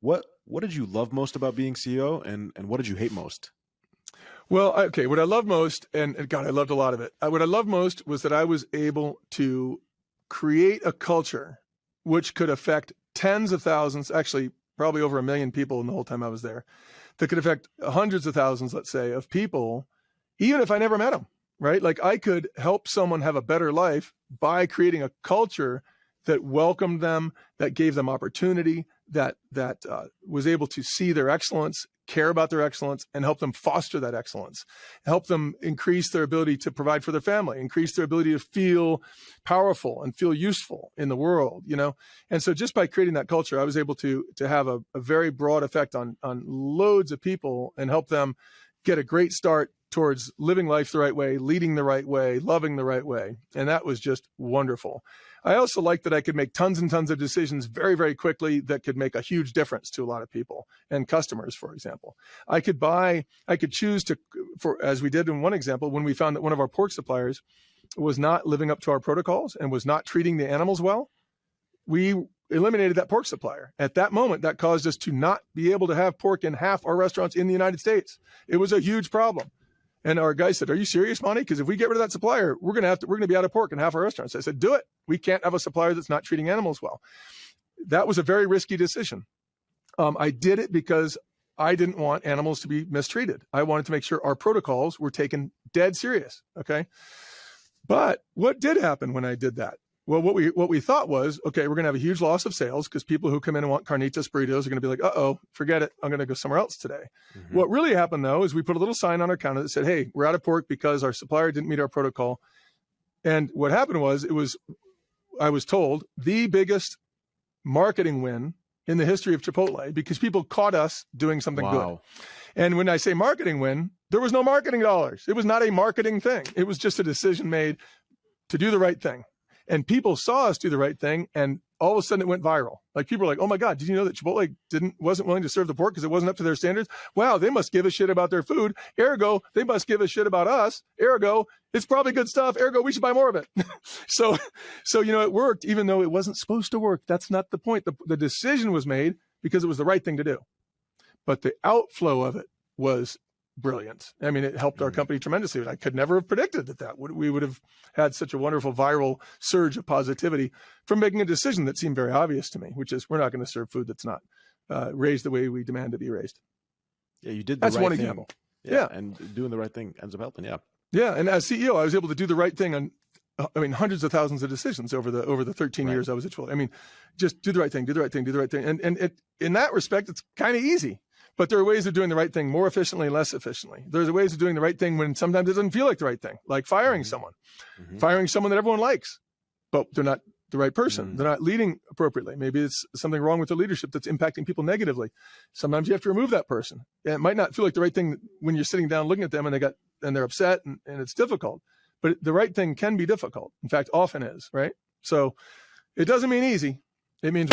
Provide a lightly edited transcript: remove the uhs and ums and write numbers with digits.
What did you love most about being CEO, and what did you hate most? Well, okay, what I love most, and God, I loved a lot of it. What I loved most was that I was able to create a culture which could affect tens of thousands, actually probably over 1 million people in the whole time I was there, that could affect hundreds of thousands, let's say, of people, even if I never met them, right? Like I could help someone have a better life by creating a culture that welcomed them, that gave them opportunity, that was able to see their excellence, care about their excellence, and help them foster that excellence, help them increase their ability to provide for their family, increase their ability to feel powerful and feel useful in the world, you know? And so just by creating that culture, I was able to have a very broad effect on loads of people and help them get a great start towards living life the right way, leading the right way, loving the right way. And that was just wonderful. I also liked that I could make tons and tons of decisions very, very quickly that could make a huge difference to a lot of people and customers, for example. I could choose to, as we did in one example, when we found that one of our pork suppliers was not living up to our protocols and was not treating the animals well, we eliminated that pork supplier. At that moment, that caused us to not be able to have pork in half our restaurants in the United States. It was a huge problem. And our guy said, "Are you serious, Monty? Because if we get rid of that supplier, we're going to be out of pork in half our restaurants." I said, "Do it. We can't have a supplier that's not treating animals well." That was a very risky decision. I did it because I didn't want animals to be mistreated. I wanted to make sure our protocols were taken dead serious. Okay. But what did happen when I did that? Well, what we thought was, okay, we're going to have a huge loss of sales because people who come in and want carnitas burritos are going to be like, uh-oh, forget it. I'm going to go somewhere else today. Mm-hmm. What really happened, though, is we put a little sign on our counter that said, "Hey, we're out of pork because our supplier didn't meet our protocol." And what happened was, I was told, the biggest marketing win in the history of Chipotle because people caught us doing something good. And when I say marketing win, there was no marketing dollars. It was not a marketing thing. It was just a decision made to do the right thing. And people saw us do the right thing, and all of a sudden it went viral. Like people were like, "Oh my God, did you know that Chipotle wasn't willing to serve the pork because it wasn't up to their standards? Wow, they must give a shit about their food. Ergo, they must give a shit about us. Ergo, it's probably good stuff. Ergo, we should buy more of it." So it worked, even though it wasn't supposed to work. That's not the point. The decision was made because it was the right thing to do. But the outflow of it was brilliant. I mean, it helped our company tremendously. I could never have predicted that we would have had such a wonderful viral surge of positivity from making a decision that seemed very obvious to me, which is we're not going to serve food that's not raised the way we demand to be raised. Yeah, you did. That's right one thing. example. Yeah, and doing the right thing ends up helping. Yeah. Yeah, and as CEO, I was able to do the right thing on, hundreds of thousands of decisions over the 13 years I was at Chipotle. I mean, just do the right thing, do the right thing, do the right thing, and it, in that respect, it's kind of easy. But there are ways of doing the right thing more efficiently, less efficiently. There's ways of doing the right thing when sometimes it doesn't feel like the right thing, like firing someone, firing someone that everyone likes, but they're not the right person. They're not leading appropriately. Maybe it's something wrong with their leadership that's impacting people negatively. Sometimes you have to remove that person. And it might not feel like the right thing when you're sitting down looking at them and they're upset and it's difficult. But the right thing can be difficult. In fact, often is, right? So it doesn't mean easy. It means